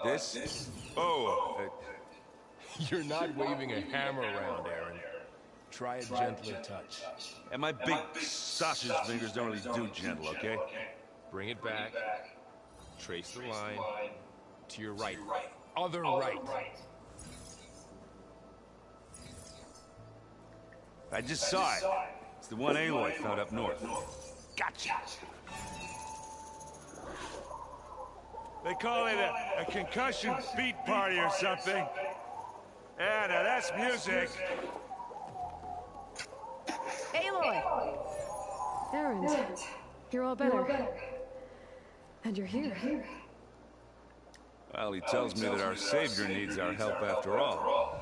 this? Oh, You're not waving a hammer around, Aaron. Try a gentler touch. and my big sausage fingers don't really do gentle, okay? Bring it back. Trace the line. To your right. Other right. I just saw it. It's the one Aloy found up north. Gotcha! They call it a concussion beat party or something. Yeah, now that's music. Aloy! Aaron, you're all better. And you're here. Well, he tells me that our savior needs our help after all.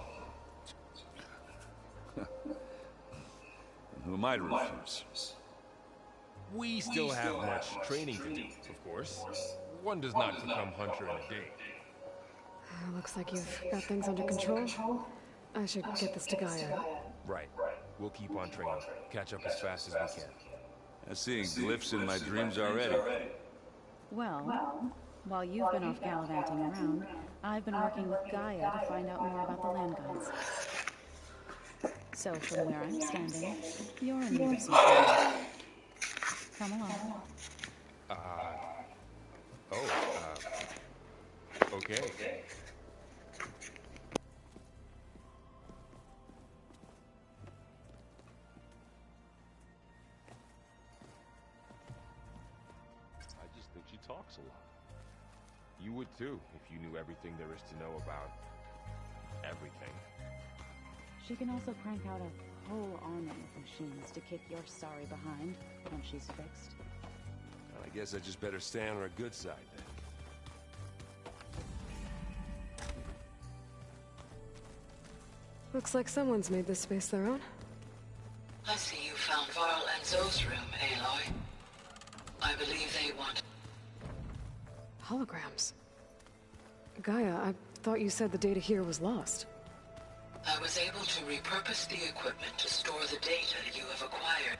Who am I to refuse? We still have much training to do, of course. One does not become hunter in a day. Looks like you've got things under control. I should get this to Gaia. Right. We'll keep on training. Catch up as fast as we can. I'm seeing glyphs in my dreams already. Well, while you've been off gallivanting around, I've been working with Gaia to find out more about the land gods. So from where I'm standing, you're in need of some training. Come along. Okay. I just think she talks a lot. You would too, if you knew everything there is to know about everything. She can also crank out a whole army of machines to kick your sorry behind when she's fixed. Well, I guess I just better stay on her good side then. Looks like someone's made this space their own. I see you found Varl and Zoe's room, Aloy. I believe they want... Holograms. Gaia, I thought you said the data here was lost. I was able to repurpose the equipment to store the data you have acquired.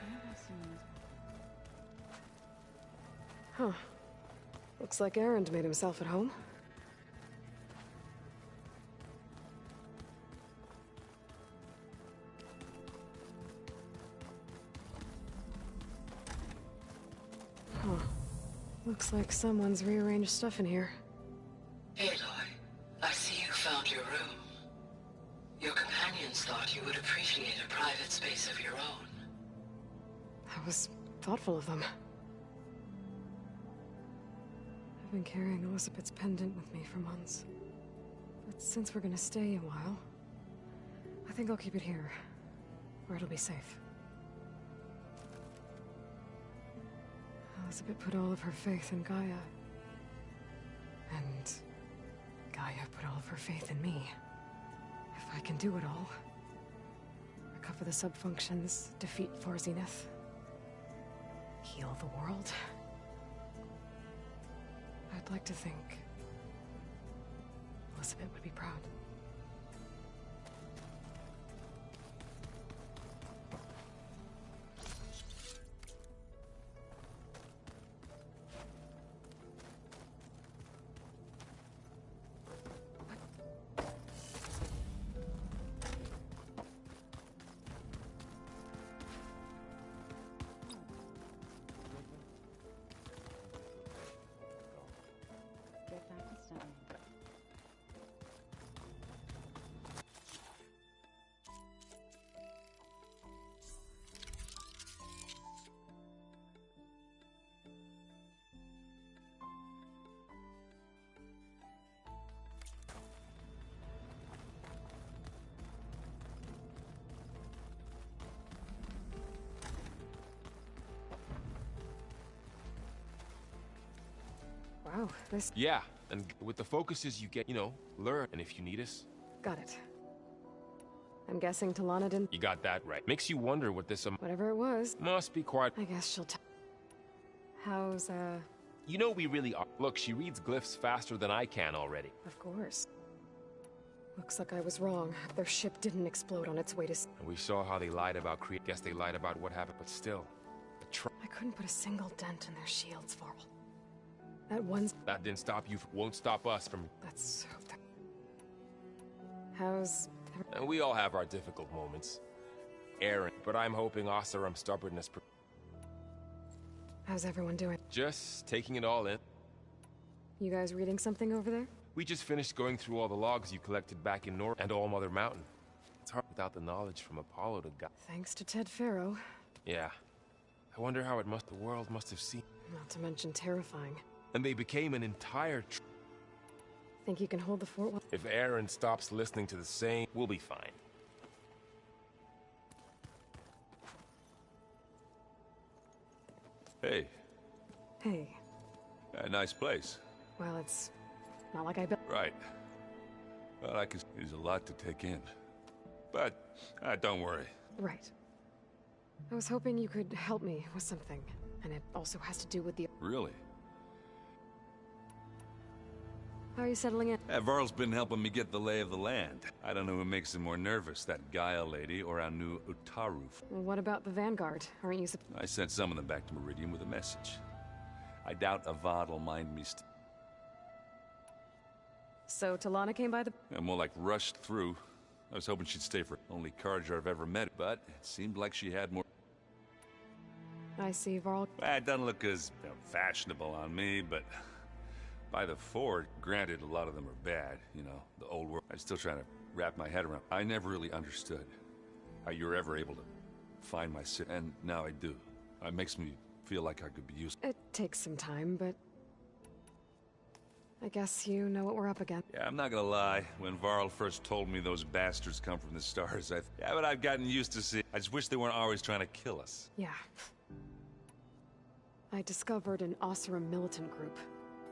Huh. Looks like Aaron made himself at home. Huh. Looks like someone's rearranged stuff in here. Aloy, I see you found your room. Your companions thought you would appreciate a private space of your own. That was thoughtful of them. I've been carrying Elizabeth's pendant with me for months. But since we're gonna stay a while, I think I'll keep it here, where it'll be safe. Elizabeth put all of her faith in Gaia. And Gaia put all of her faith in me. If I can do it all, recover the subfunctions, defeat For Zenith, heal the world, I'd like to think Elizabeth would be proud. Get back to studying. Wow, this... Yeah, and with the focuses you get, learn. And if you need us, Got it. I'm guessing Talana didn't... you got that right. Makes you wonder what this Whatever it was, must be quite... I guess she'll How's, You know we really are. Look, she reads glyphs faster than I can already. Of course. Looks like I was wrong. Their ship didn't explode on its way to... And we saw how they lied about Guess they lied about what happened, but still. I couldn't put a single dent in their shields, Varl. That one's... That didn't stop you, won't stop us from... Let's hope that... How's... And we all have our difficult moments. Aaron, but I'm hoping Oseram's stubbornness... How's everyone doing? Just taking it all in. You guys reading something over there? We just finished going through all the logs you collected back in North and All Mother Mountain. It's hard without the knowledge from Apollo to guide. Thanks to Ted Faro. Yeah. I wonder how the world must have seen. Not to mention terrifying. And they became an entire Think you can hold the fort? If Aaron stops listening to the same, we'll be fine. Hey. Hey. A nice place. Well, it's not like I built... Right. Well, I can... There's a lot to take in. But, don't worry. Right. I was hoping you could help me with something. And it also has to do with the... Really? How are you settling in? Varl's been helping me get the lay of the land. I don't know who makes him more nervous, that Gaia lady or our new Utaru. Well, what about the Vanguard? Aren't you... I sent some of them back to Meridian with a message. I doubt Avad will mind me So Talana came by the... more like rushed through. I was hoping she'd stay for only Carja I've ever met, but it seemed like she had more... I see, Varl. It doesn't look as fashionable on me, but... By the fort, granted, a lot of them are bad, you know, the old world. I'm still trying to wrap my head around. I never really understood how you were ever able to find my city, and now I do. It makes me feel like I could be used. It takes some time, but... I guess you know what we're up against. Yeah, I'm not gonna lie. When Varl first told me those bastards come from the stars, yeah, but I've gotten used to see. I just wish they weren't always trying to kill us. Yeah. I discovered an Oseram militant group.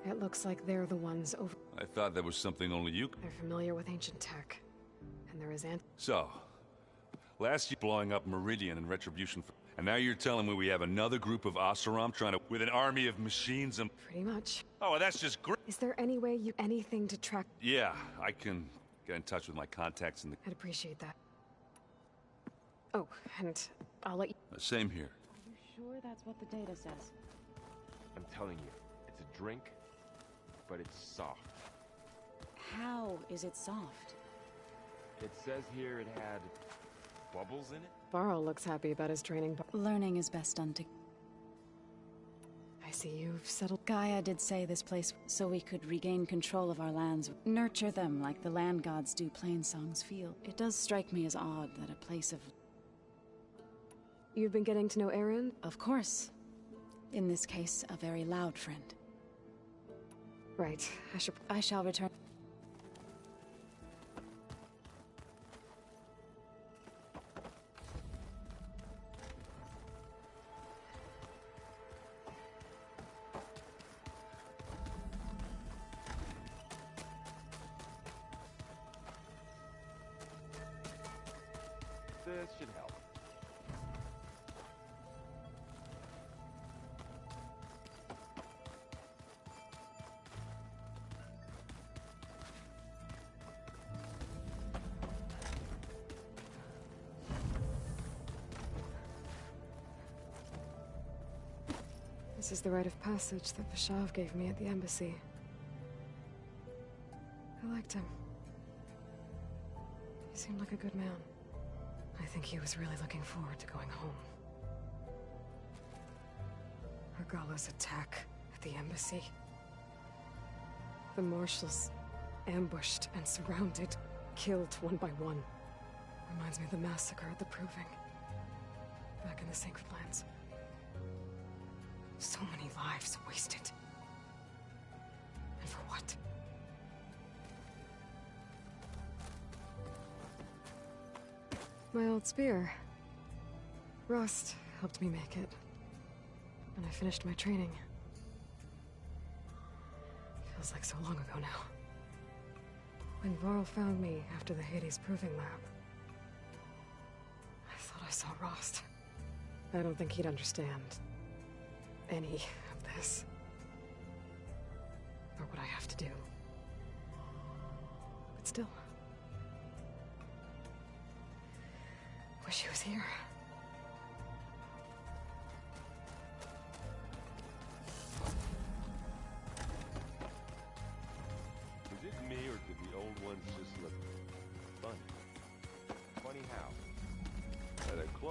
It looks like they're the ones over... I thought that was something only you... They're familiar with ancient tech. And there is So, last year blowing up Meridian in retribution for... And now you're telling me we have another group of Oseram trying to... With an army of machines and... Pretty much. Oh, well, that's just great. Is there any way you... Anything to track... Yeah, I can get in touch with my contacts in the... I'd appreciate that. Oh, and I'll let you... Same here. Are you sure that's what the data says? I'm telling you, it's a drink, but it's soft. How is it soft? It says here it had bubbles in it? Varl looks happy about his training, but... Learning is best done to... I see you've settled... Gaia did say this place so we could regain control of our lands. Nurture them like the land gods do Plainsong's field. It does strike me as odd that a place of... You've been getting to know Aaron? Of course. In this case, a very loud friend. Right. I shall return. This should help. This is the rite of passage that Vashav gave me at the embassy. I liked him. He seemed like a good man. I think he was really looking forward to going home. Argala's attack at the embassy. The marshals ambushed and surrounded, killed one by one. Reminds me of the massacre at the Proving. Back in the Sacred Lands. So many lives wasted. And for what? My old spear. Rust helped me make it. And I finished my training. Feels like so long ago now. When Varl found me after the Hades Proving Lab, I thought I saw Rost. I don't think he'd understand any of this. Or what I have to do. But still. Wish he was here.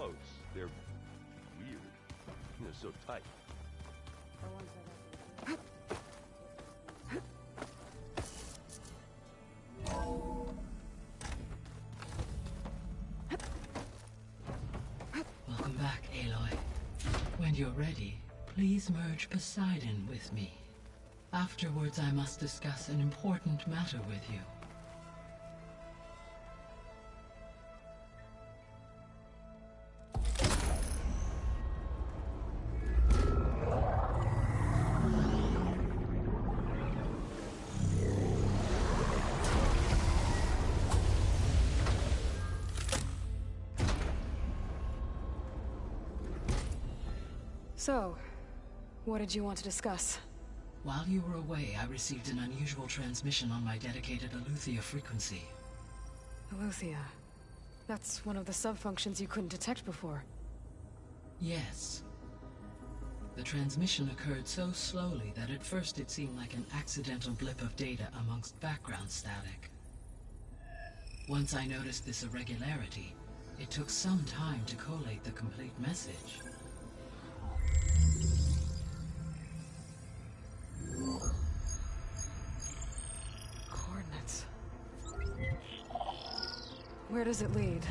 close. They're weird. They're so tight. Welcome back, Aloy. When you're ready, please merge Poseidon with me. Afterwards, I must discuss an important matter with you. So, what did you want to discuss? While you were away, I received an unusual transmission on my dedicated Aletheia frequency. Aletheia. That's one of the sub-functions you couldn't detect before. Yes. The transmission occurred so slowly that at first it seemed like an accidental blip of data amongst background static. Once I noticed this irregularity, it took some time to collate the complete message. Coordinates. Where does it lead?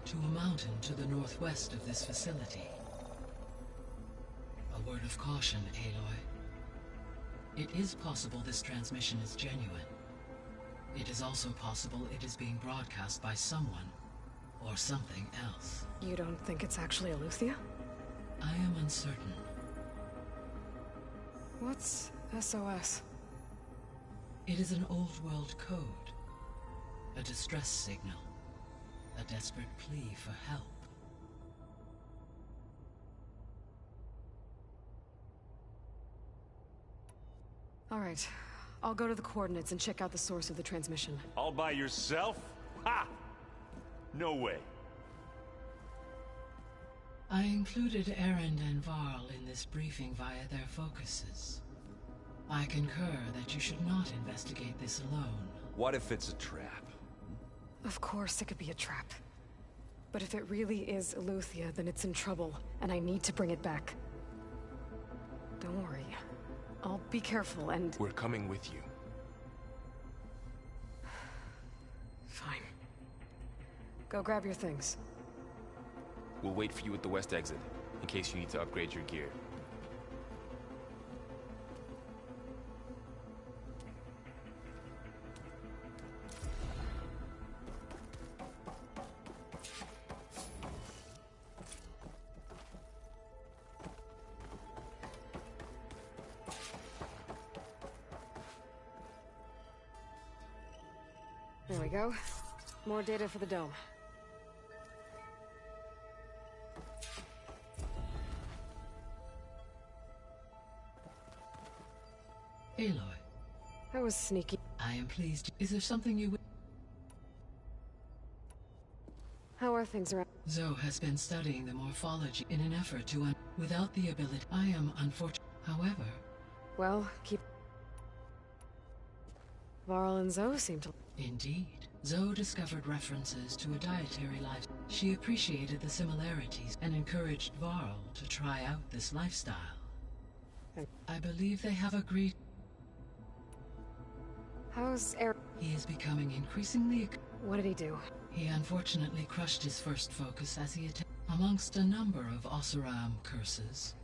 To a mountain to the northwest of this facility. A word of caution, Aloy. It is possible this transmission is genuine. It is also possible it is being broadcast by someone or something else. You don't think it's actually Aletheia? I am uncertain. What's SOS? It is an old world code. A distress signal. A desperate plea for help. All right. I'll go to the coordinates and check out the source of the transmission. All by yourself? Ha! No way. I included Erend and Varl in this briefing via their focuses. I concur that you should not investigate this alone. What if it's a trap? Of course it could be a trap. But if it really is Aletheia, then it's in trouble, and I need to bring it back. Don't worry. I'll be careful and... We're coming with you. Fine. Go grab your things. We'll wait for you at the west exit, in case you need to upgrade your gear. There we go. More data for the dome. Aloy, That was sneaky. I am pleased. Is there something you would... How are things around? Zoe has been studying the morphology in an effort to without the ability. I am unfortunate. However, Well, keep... Varl and Zoe seem to... indeed, Zoe discovered references to a dietary life. She appreciated the similarities and encouraged Varl to try out this lifestyle. I believe they have agreed. How's Eric? He is becoming increasingly... What did he do? He unfortunately crushed his first focus as he attacked amongst a number of Oseram curses.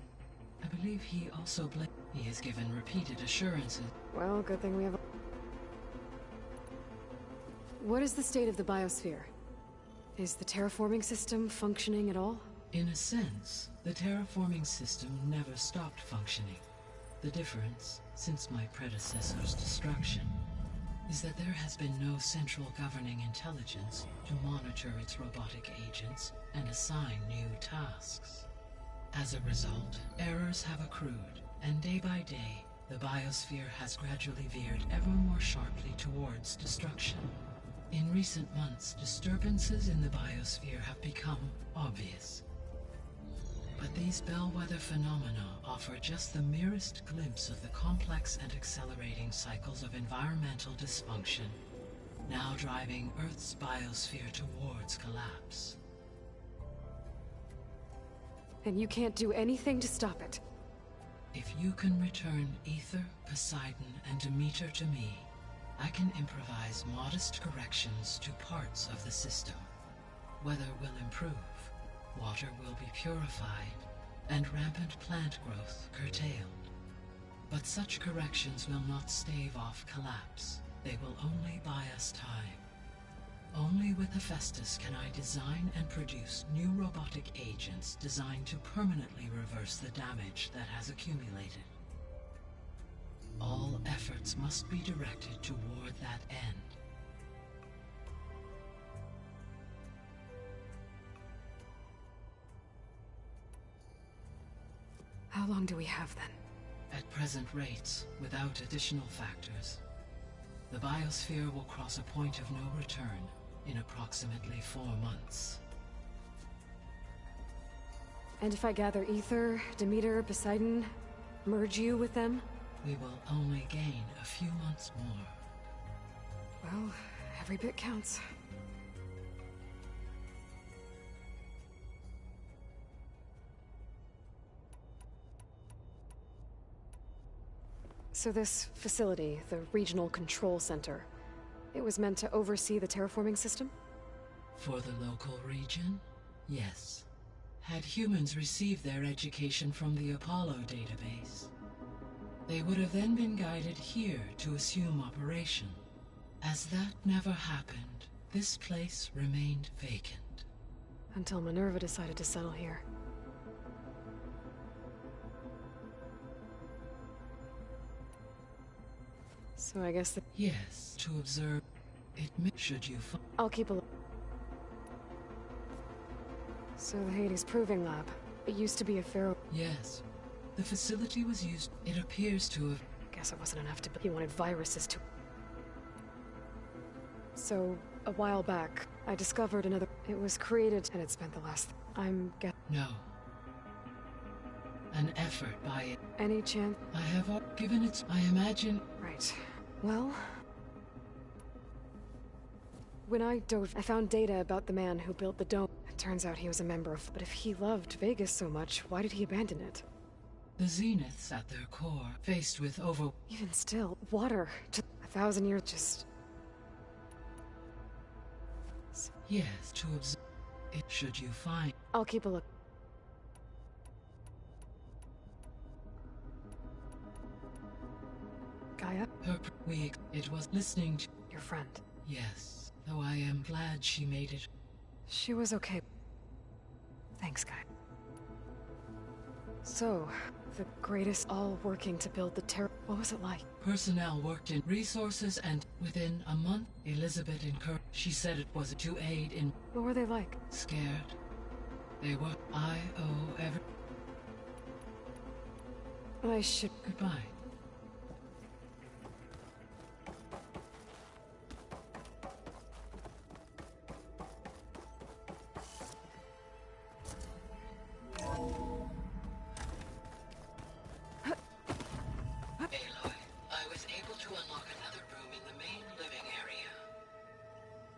I believe he also He has given repeated assurances. Well, good thing we have... What is the state of the biosphere? Is the terraforming system functioning at all? In a sense, the terraforming system never stopped functioning. The difference, since my predecessor's destruction, is that there has been no central governing intelligence to monitor its robotic agents and assign new tasks. As a result, errors have accrued, and day by day, the biosphere has gradually veered ever more sharply towards destruction. In recent months, disturbances in the biosphere have become obvious. But these bellwether phenomena offer just the merest glimpse of the complex and accelerating cycles of environmental dysfunction, now driving Earth's biosphere towards collapse. and you can't do anything to stop it. If you can return Ether, Poseidon, and Demeter to me, I can improvise modest corrections to parts of the system. Weather will improve, water will be purified, and rampant plant growth curtailed. But such corrections will not stave off collapse. They will only buy us time. Only with Hephaestus can I design and produce new robotic agents designed to permanently reverse the damage that has accumulated. All efforts must be directed toward that end. How long do we have then? At present rates, without additional factors, the biosphere will cross a point of no return in approximately 4 months. And if I gather Ether, Demeter, Poseidon, merge you with them? We will only gain a few months more. Well, every bit counts. So this facility, the Regional Control Center, it was meant to oversee the terraforming system? For the local region? Yes. Had humans received their education from the Apollo database, they would have then been guided here to assume operation. As that never happened, this place remained vacant. Until Minerva decided to settle here. So I guess that... Yes, to observe it should you find... I'll keep a look. So the Hades Proving Lab. It used to be a pharaoh... Yes. The facility was used... It appears to have... Guess it wasn't enough to... He wanted viruses to... So, a while back, I discovered another... It was created, and it spent the last... No. An effort by it. Any chance... I have given it... I imagine... Right. Well... When I dove, I found data about the man who built the dome. It turns out he was a member of... But if he loved Vegas so much, why did he abandon it? The Zeniths at their core, faced with Even still, water. 1,000 years just... Yes, to observe it should you find... I'll keep a look. Gaia? It was listening to... Your friend. Yes, though I am glad she made it. She was okay. Thanks, Gaia. So, the greatest all working to build the What was it like? Personnel worked in resources and within a month, Elizabeth incurred. She said it was to aid in... What were they like? Scared. They were... I owe every... I should... Goodbye.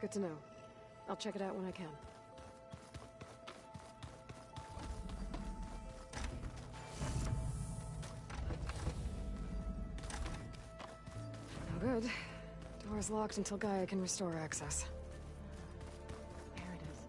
Good to know. I'll check it out when I can. No good. Door's locked until Gaia can restore access. There it is.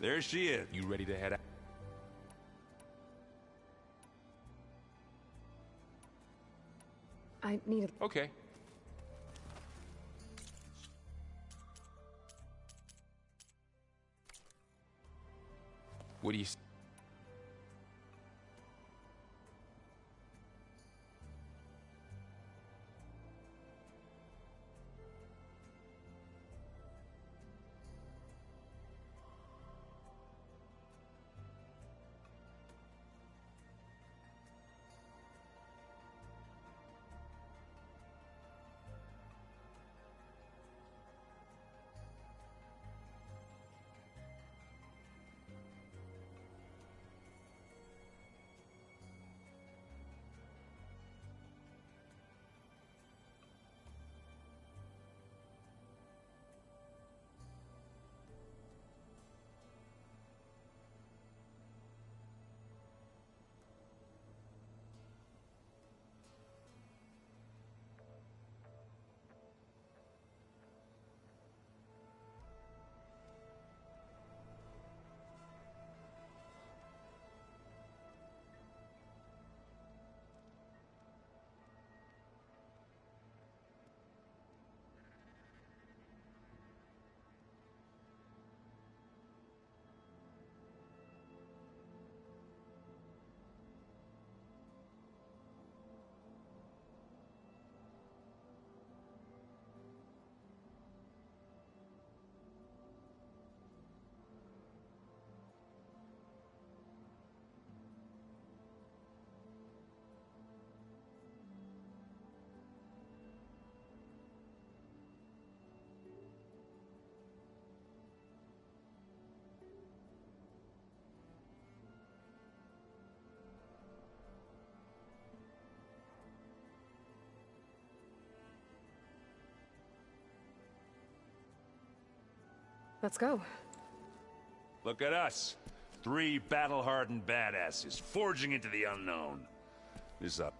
There she is. You ready to head out? I need a... Okay. What do you... Let's go. Look at us. 3 battle-hardened badasses forging into the unknown. This up.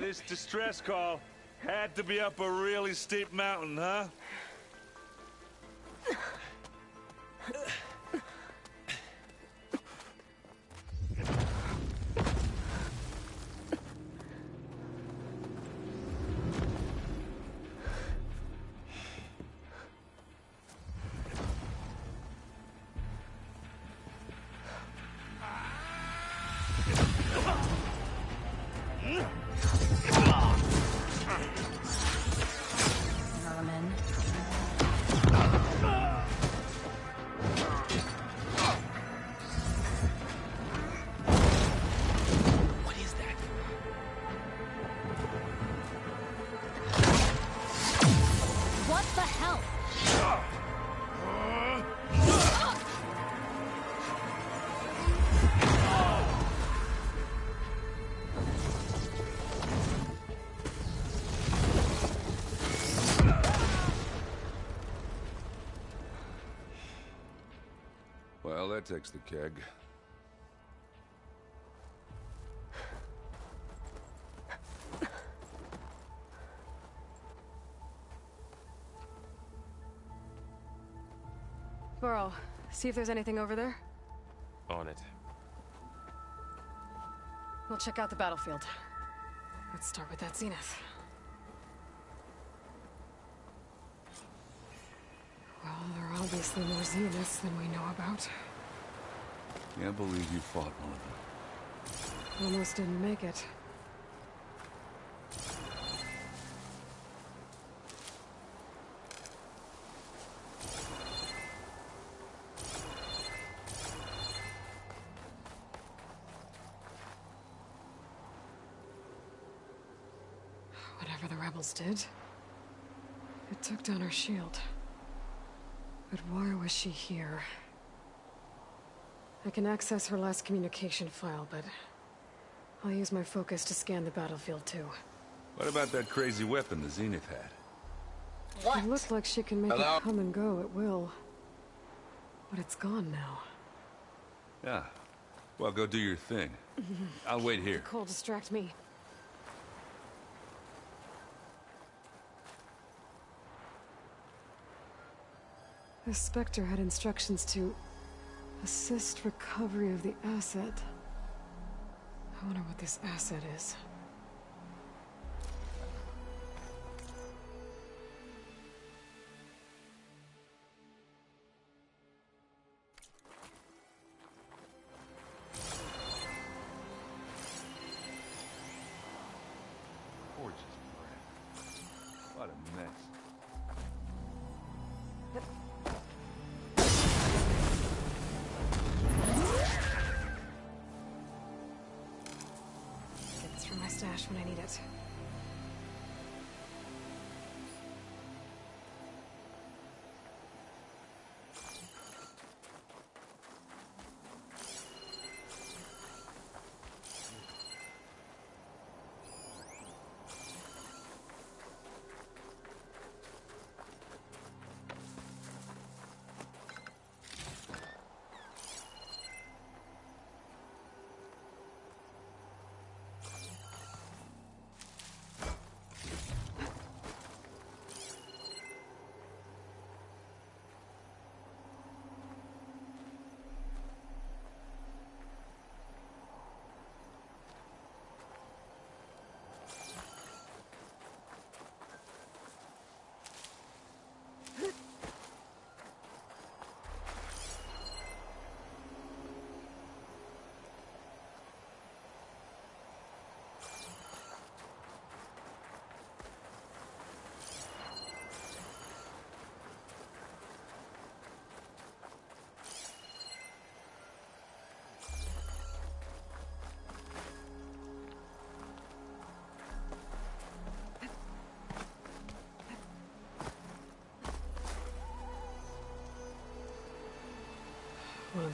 This distress call had to be up a really steep mountain, huh? Vermin. What is that? What the hell? Well, that takes the keg. Burrow, see if there's anything over there. On it. We'll check out the battlefield. Let's start with that zenith. Well, there are obviously more zeniths than we know about. Can't believe you fought one of them. Almost didn't make it. Whatever the rebels did, it took down her shield. But why was she here? I can access her last communication file, but I'll use my focus to scan the battlefield too. What about that crazy weapon the Zenith had? What? It looks like she can make it come and go at will. But it's gone now. Yeah. Well, go do your thing. I'll wait here. Cole, distract me. The Spectre had instructions to assist recovery of the asset. I wonder what this asset is. Gorgeous breath. What a mess. Get this from my stash when I need it.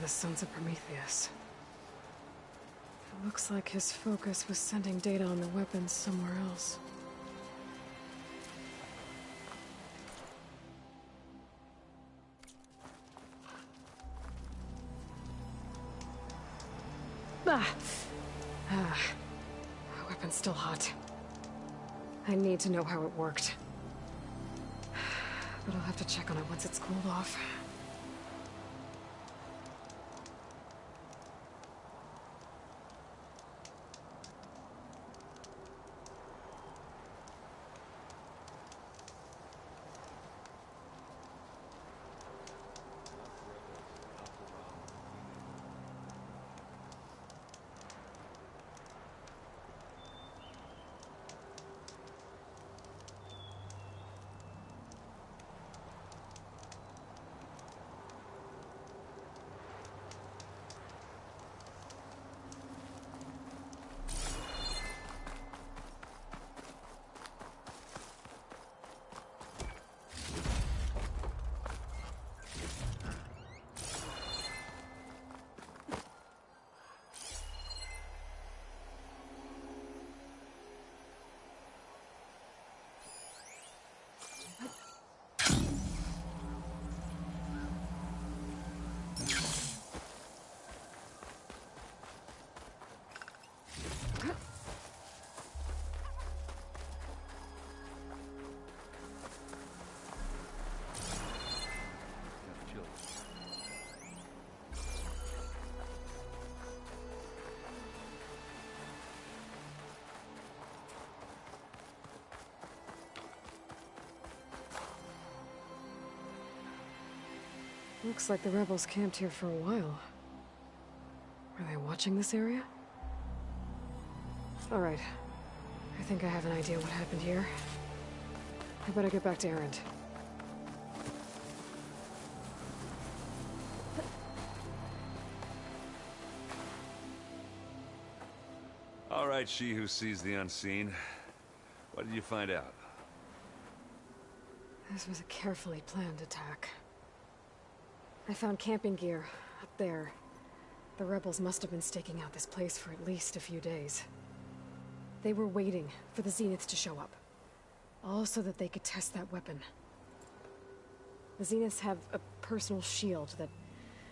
the Sons of Prometheus. It looks like his focus was sending data on the weapons somewhere else. Weapon's still hot. I need to know how it worked. But I'll have to check on it once it's cooled off. Looks like the rebels camped here for a while. Were they watching this area? Alright. I think I have an idea what happened here. I better get back to Erend. All right, she who sees the unseen. What did you find out? This was a carefully planned attack. I found camping gear up there. The rebels must have been staking out this place for at least a few days. They were waiting for the Zeniths to show up. All so that they could test that weapon. The Zeniths have a personal shield that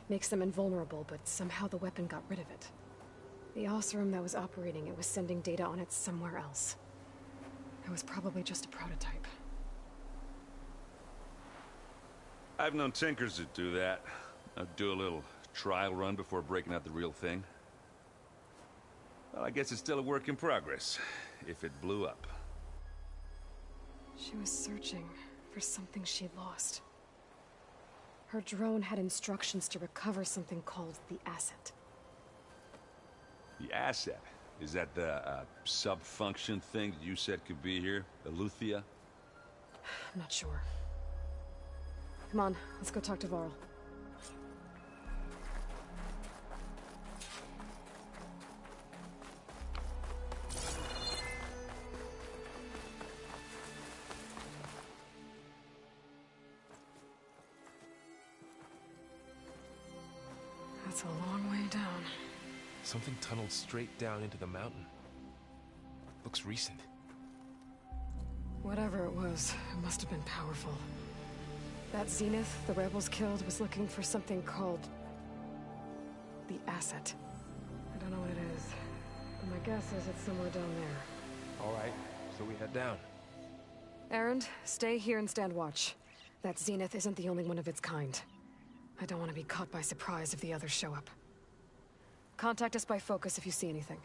makes them invulnerable, but somehow the weapon got rid of it. The Oseram that was operating it was sending data on it somewhere else. It was probably just a prototype. I've known tinkers that do that. I'd do a little trial run before breaking out the real thing. Well, I guess it's still a work in progress, if it blew up. She was searching for something she lost. Her drone had instructions to recover something called the asset. The asset? Is that the sub-function thing that you said could be here? Eleuthia? I'm not sure. Come on, let's go talk to Varl. That's a long way down. Something tunneled straight down into the mountain. Looks recent. Whatever it was, it must have been powerful. That Zenith the rebels killed was looking for something called the asset. I don't know what it is, but my guess is it's somewhere down there. All right, so we head down. Erend, stay here and stand watch. That Zenith isn't the only one of its kind. I don't want to be caught by surprise if the others show up. Contact us by focus if you see anything.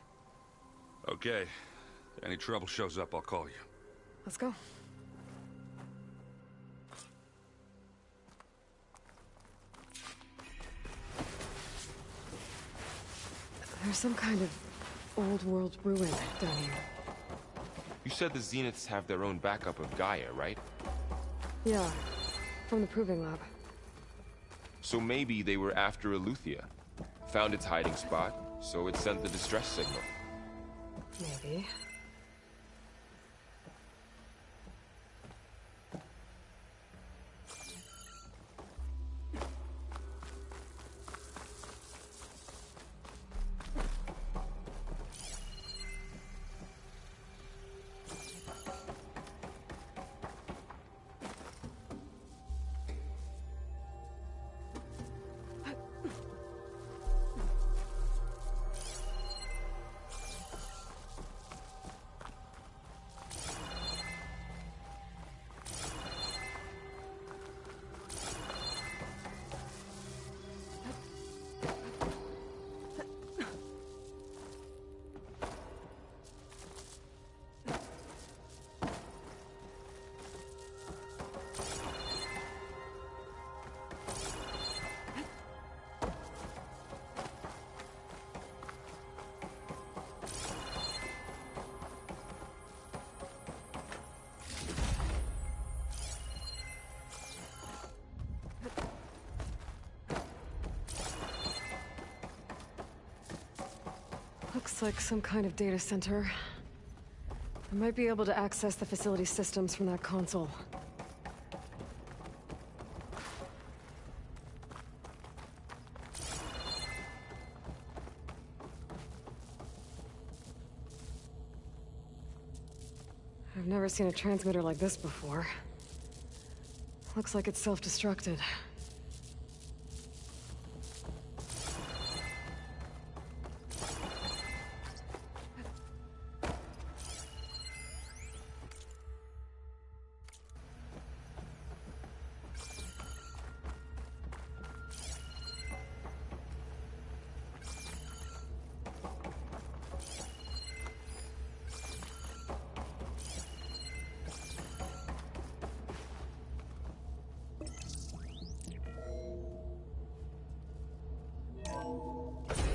Okay. If any trouble shows up, I'll call you. Let's go. There's some kind of old world ruin down here. You said the Zeniths have their own backup of Gaia, right? Yeah, from the Proving Lab. So maybe they were after Eleuthia. Found its hiding spot, so it sent the distress signal. Maybe. Looks like some kind of data center. I might be able to access the facility systems from that console. I've never seen a transmitter like this before. Looks like it's self-destructed.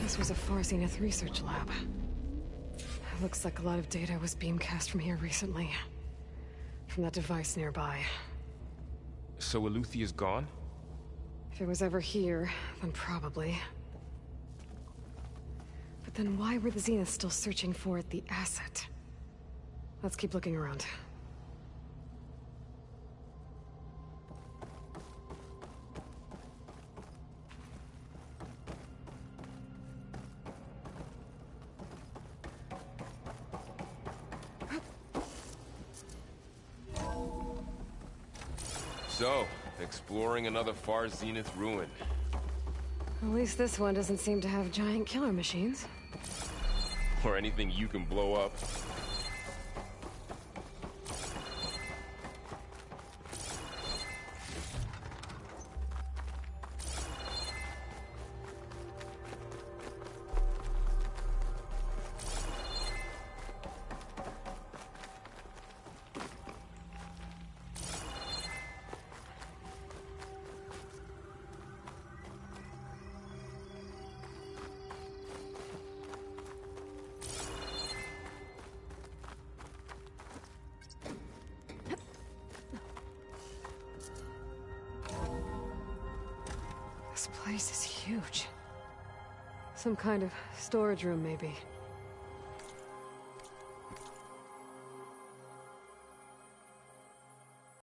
This was a Far Zenith research lab. Looks like a lot of data was beamcast from here recently. From that device nearby. So Eluthia's gone? If it was ever here, then probably. But then why were the Zeniths still searching for the asset? Let's keep looking around. So, exploring another Far Zenith ruin. At least this one doesn't seem to have giant killer machines. Or anything you can blow up. This place is huge. Some kind of storage room, maybe.